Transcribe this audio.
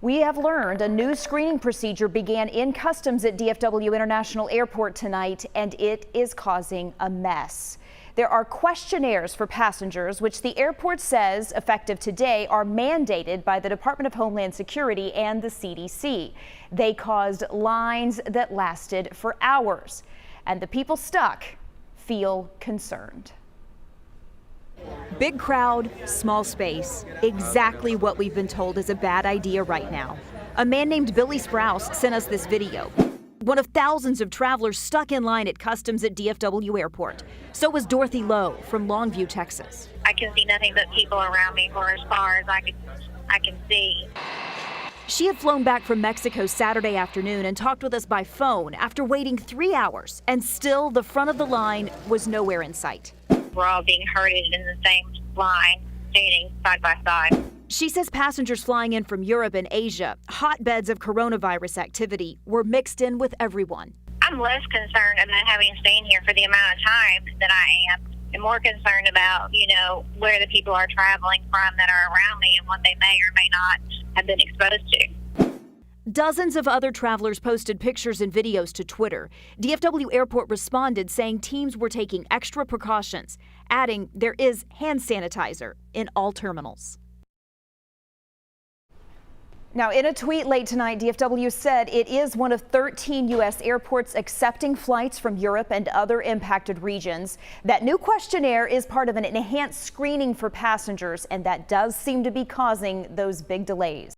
We have learned a new screening procedure began in customs at DFW International Airport tonight, and it is causing a mess. There are questionnaires for passengers, which the airport says, effective today, are mandated by the Department of Homeland Security and the CDC. They caused lines that lasted for hours, and the people stuck feel concerned. Big crowd, small space, exactly what we've been told is a bad idea right now. A man named Billy Sprouse sent us this video. One of thousands of travelers stuck in line at customs at DFW Airport. So was Dorothy Lowe from Longview, Texas. I can see nothing but people around me for as far as I can see. She had flown back from Mexico Saturday afternoon and talked with us by phone after waiting 3 hours, and still the front of the line was nowhere in sight. We're all being herded in the same line, standing side by side. She says passengers flying in from Europe and Asia, hotbeds of coronavirus activity, were mixed in with everyone. I'm less concerned about having to stay in here for the amount of time that I am, and more concerned about, where the people are traveling from that are around me and what they may or may not have been exposed to. Dozens of other travelers posted pictures and videos to Twitter. DFW Airport responded saying teams were taking extra precautions, adding there is hand sanitizer in all terminals. Now, in a tweet late tonight, DFW said it is one of 13 U.S. airports accepting flights from Europe and other impacted regions. That new questionnaire is part of an enhanced screening for passengers, and that does seem to be causing those big delays.